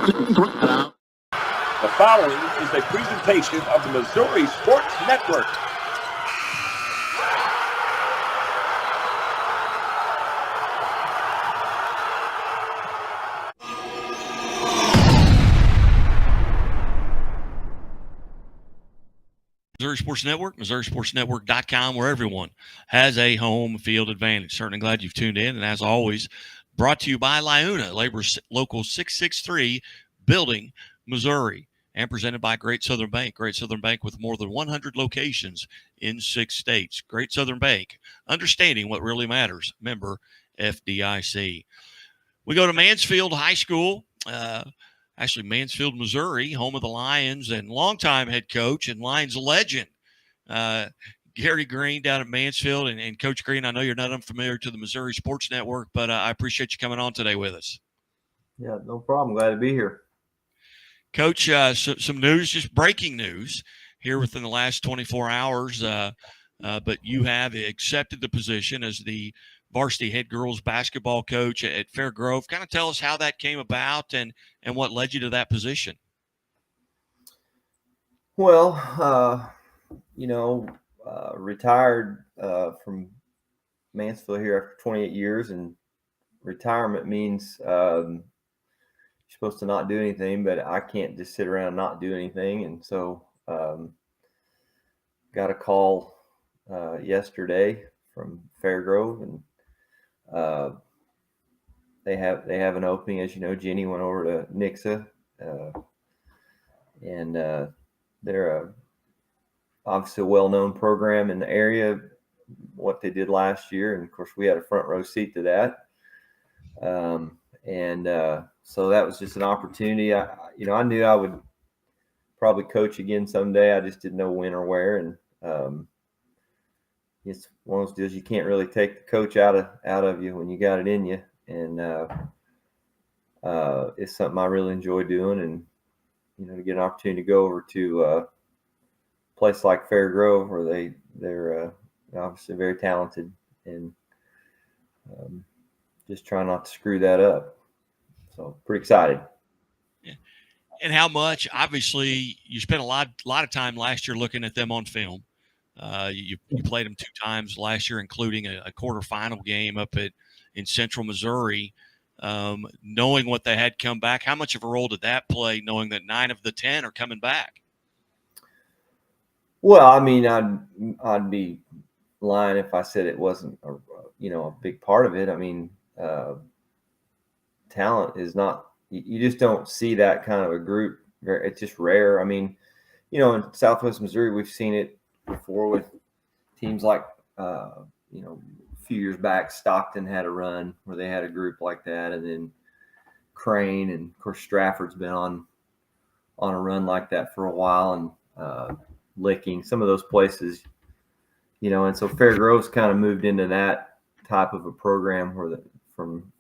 The following is a presentation of the Missouri Sports Network. Missouri Sports Network, MissouriSportsNetwork.com, where everyone has a home field advantage. Certainly glad you've tuned in. And as always, brought to you by Liuna, Labor's Local 663, Building, Missouri, and presented by Great Southern Bank. Great Southern Bank with more than 100 locations in 6 states. Great Southern Bank, understanding what really matters. Member FDIC. We go to Mansfield High School. Actually, Mansfield, Missouri, home of the Lions, and longtime head coach and Lions legend, Gary Green down at Mansfield. And Coach Green, I know you're not unfamiliar to the Missouri Sports Network, but I appreciate you coming on today with us. Yeah, no problem. Glad to be here. Coach, some news, just breaking news here within the last 24 hours, but you have accepted the position as the varsity head girls basketball coach at Fair Grove. Kind of tell us how that came about and what led you to that position. Well, retired from Mansfield here after 28 years, and retirement means you're supposed to not do anything, but I can't just sit around and not do anything. And so got a call yesterday from Fairgrove, and they have an opening. As you know, Jenny went over to Nixa, and they're obviously a well-known program in the area, what they did last year. And of course we had a front row seat to that. So that was just an opportunity. I knew I would probably coach again someday. I just didn't know when or where. And it's one of those deals you can't really take the coach out of you when you got it in you. And it's something I really enjoy doing. And, to get an opportunity to go over to a place like Fair Grove, where they're obviously very talented, and just try not to screw that up. So pretty excited. Yeah. And how much? Obviously, you spent a lot of time last year looking at them on film. You played them 2 times last year, including a quarterfinal game up in Central Missouri. Knowing what they had come back, how much of a role did that play, knowing that 9 of the 10 are coming back? Well, I mean, I'd be lying if I said it wasn't a big part of it. I mean, talent is not, you just don't see that kind of a group. It's just rare. I mean, in Southwest Missouri, we've seen it before with teams like, a few years back, Stockton had a run where they had a group like that, and then Crane, and of course Stratford's been on a run like that for a while, and Licking, some of those places, and so Fair Grove's kind of moved into that type of a program where from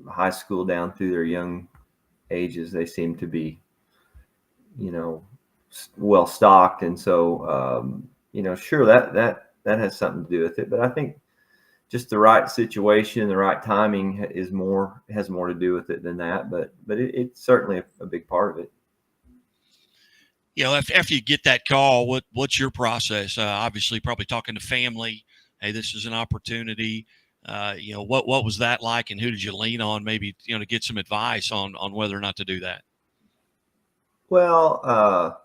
high school down through their young ages, they seem to be, well stocked. And so, sure, that has something to do with it, but I think just the right situation, the right timing has more to do with it than that. But it's certainly a big part of it. After you get that call, what's your process? Obviously, probably talking to family. Hey, this is an opportunity. What was that like, and who did you lean on, maybe to get some advice on whether or not to do that? Well,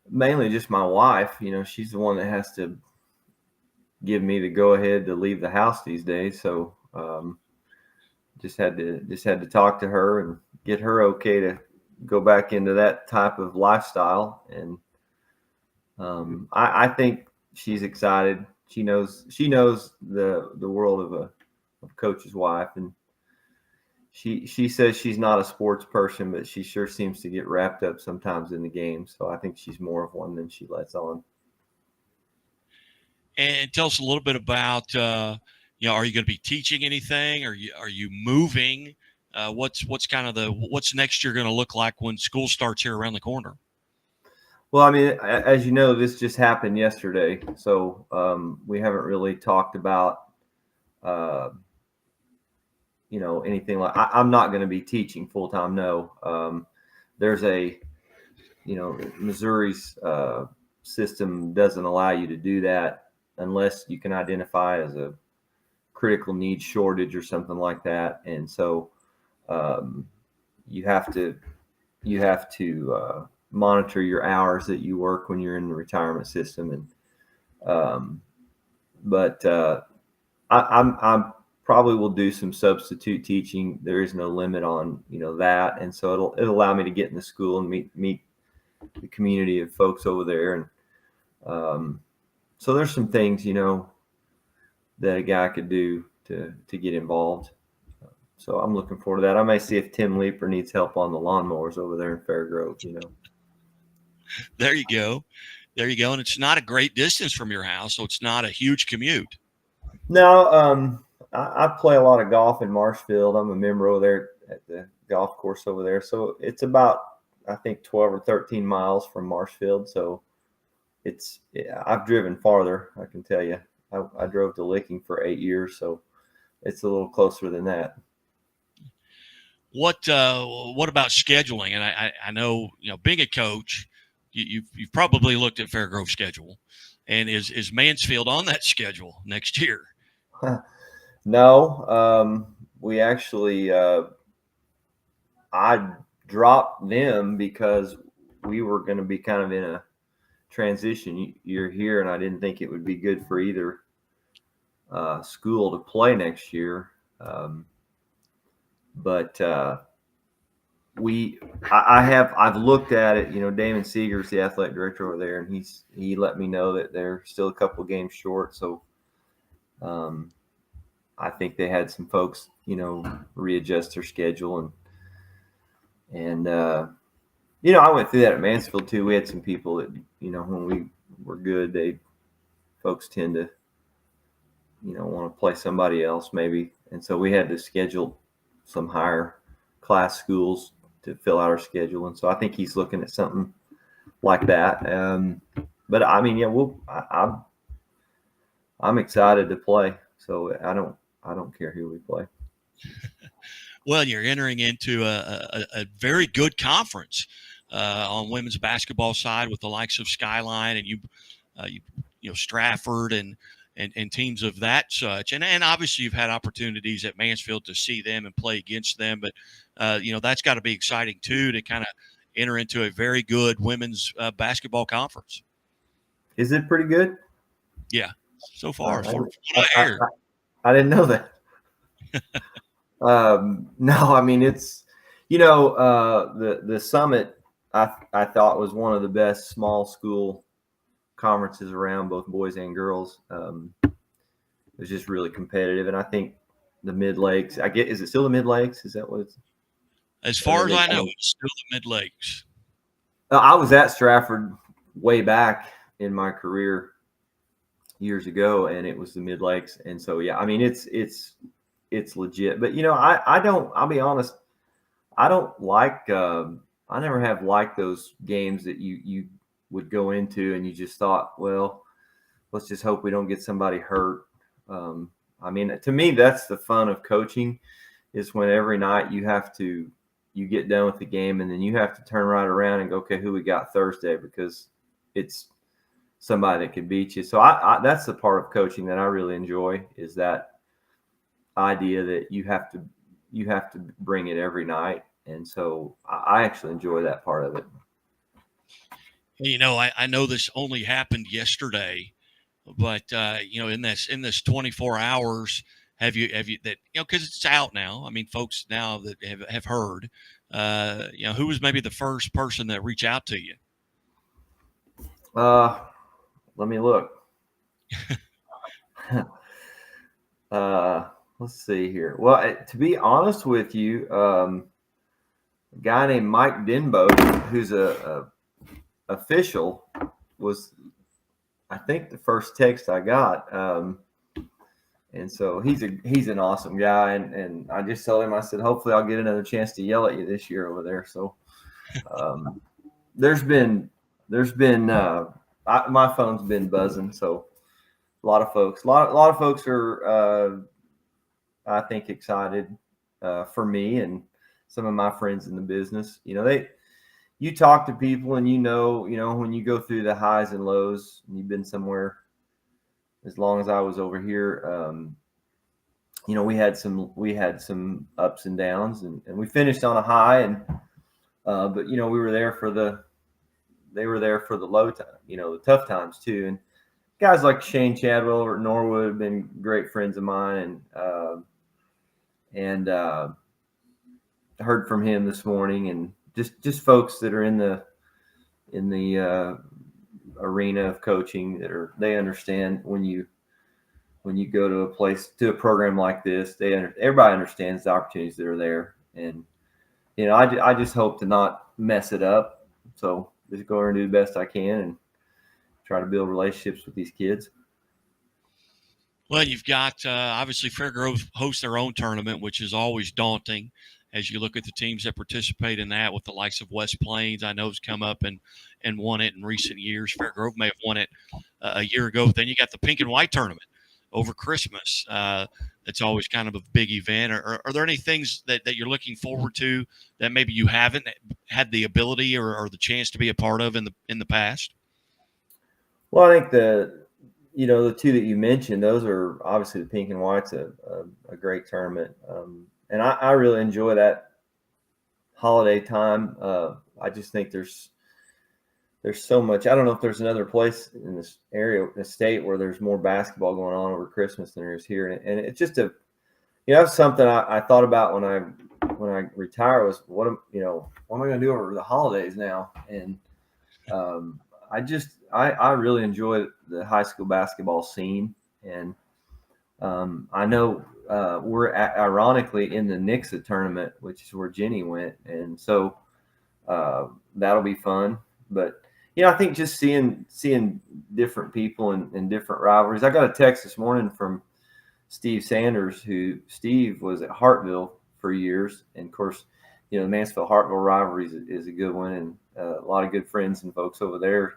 mainly just my wife. She's the one that has to give me the go ahead to leave the house these days. So just had to talk to her and get her okay to go back into that type of lifestyle. And I think she's excited. She knows the world of a coach's wife, and she says she's not a sports person, but she sure seems to get wrapped up sometimes in the game. So I think she's more of one than she lets on. And tell us a little bit about, are you going to be teaching anything? Are you moving? What's what's next year going to look like when school starts here around the corner? Well, I mean, as you know, this just happened yesterday, so we haven't really talked about anything like I'm not going to be teaching full time. No, there's Missouri's system doesn't allow you to do that unless you can identify as a critical needs shortage or something like that. And so you have to monitor your hours that you work when you're in the retirement system. And I probably will do some substitute teaching. There is no limit on that, and so it'll allow me to get in the school and meet the community of folks over there. And so there's some things that a guy could do to get involved. So I'm looking forward to that. I may see if Tim Leeper needs help on the lawnmowers over there in Fairgrove. There you go. And it's not a great distance from your house, so it's not a huge commute. No, I play a lot of golf in Marshfield. I'm a member over there at the golf course over there. So it's about, I think, 12 or 13 miles from Marshfield. So I've driven farther, I can tell you. I drove to Licking for 8 years, so it's a little closer than that. What about scheduling? And I know, being a coach, you've probably looked at Fairgrove's schedule, and is Mansfield on that schedule next year? No, we actually I dropped them because we were going to be kind of in a transition year here, and I didn't think it would be good for either school to play next year. But I've looked at it. Damon Seeger's the athletic director over there, and he let me know that they're still a couple of games short. So I think they had some folks, readjust their schedule, and I went through that at Mansfield too. We had some people that, when we were good, folks tend to, want to play somebody else maybe. And so we had to schedule some higher class schools to fill out our schedule. And so I think he's looking at something like that. But I mean, yeah, I'm excited to play. So I don't care who we play. Well, you're entering into a very good conference on women's basketball side with the likes of Skyline and Stratford and teams of that such. And obviously you've had opportunities at Mansfield to see them and play against them. But, that's got to be exciting too, to kind of enter into a very good women's basketball conference. Is it pretty good? Yeah, so far. I didn't know that. No, I mean, it's, the Summit, I thought was one of the best small school conferences around, both boys and girls. It was just really competitive. And I think the Mid Lakes, is it still the Mid Lakes? Is that what it's? As far as I know, it's still the Mid Lakes. I was at Stratford way back in my career years ago, and it was the Mid Lakes. And so, yeah, I mean, it's legit. But, I'll be honest, I don't like, I never have liked those games that you would go into and you just thought, well, let's just hope we don't get somebody hurt. I mean, to me, that's the fun of coaching, is when every night you get done with the game and then you have to turn right around and go, okay, who we got Thursday, because it's somebody that can beat you. So I that's the part of coaching that I really enjoy, is that idea that you have to bring it every night. And so I actually enjoy that part of it. I know this only happened yesterday, but in this 24 hours, have you that, because it's out now. I mean, folks now that have heard, who was maybe the first person that reached out to you? Let me look. Let's see here. Well, to be honest with you, a guy named Mike Denbo, who's a official, was, I think, the first text I got. And so he's an awesome guy. And I just told him, I said, hopefully I'll get another chance to yell at you this year over there. So there's been my phone's been buzzing. So a lot of folks are, I think, excited for me and some of my friends in the business. You talk to people and you know, when you go through the highs and lows, and you've been somewhere as long as I was over here, we had some ups and downs, and we finished on a high, and but we were there they were there for the low time, the tough times too. And guys like Shane Chadwell or Norwood have been great friends of mine, and heard from him this morning, and just folks that are in the arena of coaching they understand when you go to a program like this, everybody understands the opportunities that are there. And I just hope to not mess it up, so just go over and do the best I can and try to build relationships with these kids. Well, you've got obviously Fairgrove hosts their own tournament, which is always daunting as you look at the teams that participate in that, with the likes of West Plains. I know has come up and won it in recent years. Fairgrove may have won it a year ago. Then you got the pink and white tournament over Christmas. It's always kind of a big event. Are there any things that you're looking forward to that maybe you haven't had the ability or the chance to be a part of in the past? Well, I think the two that you mentioned, those are obviously the pink and white's a great tournament. And I really enjoy that holiday time. I just think there's so much. I don't know if there's another place in this area, the state, where there's more basketball going on over Christmas than there is here. And it's just that's something I thought about when I retire, was what am I going to do over the holidays now? And I really enjoy the high school basketball scene. And I know we're ironically in the Nixa tournament, which is where Jenny went. And so that'll be fun. But I think just seeing different people and different rivalries. I got a text this morning from Steve Sanders, Steve was at Hartville for years. And of course, the Mansfield-Hartville rivalry is a good one, and a lot of good friends and folks over there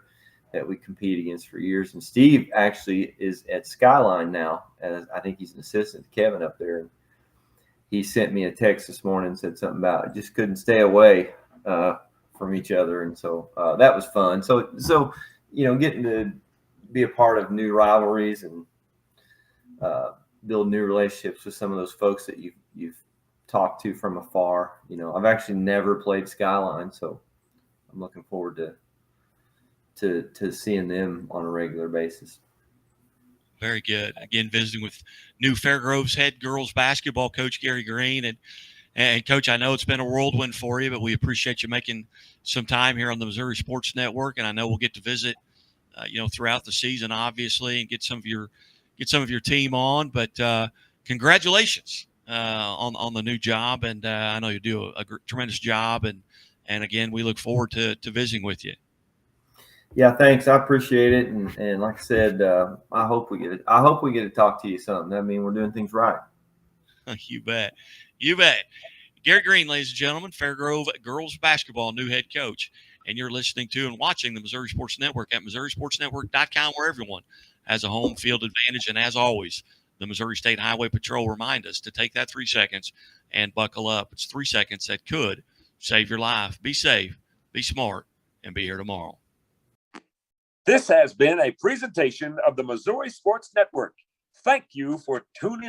that we compete against for years. And Steve actually is at Skyline now, as I think he's an assistant to Kevin up there. And he sent me a text this morning and said something about just couldn't stay away from each other. And so that was fun. So getting to be a part of new rivalries and build new relationships with some of those folks that you've talked to from afar. I've actually never played Skyline, so I'm looking forward to seeing them on a regular basis. Very good. Again, visiting with new Fairgrove's head girls basketball coach, Gary Green. And Coach, I know it's been a whirlwind for you, but we appreciate you making some time here on the Missouri Sports Network. And I know we'll get to visit, throughout the season, obviously, and get some of your team on. But congratulations on the new job. And I know you do a tremendous job. And again, we look forward to visiting with you. Yeah, thanks. I appreciate it. And like I said, I hope we get to talk to you some. That means we're doing things right. You bet. You bet. Gary Green, ladies and gentlemen, Fairgrove girls basketball new head coach. And you're listening to and watching the Missouri Sports Network at MissouriSportsNetwork.com, where everyone has a home field advantage. And as always, the Missouri State Highway Patrol remind us to take that 3 seconds and buckle up. It's 3 seconds that could save your life. Be safe, be smart, and be here tomorrow. This has been a presentation of the Missouri Sports Network. Thank you for tuning in.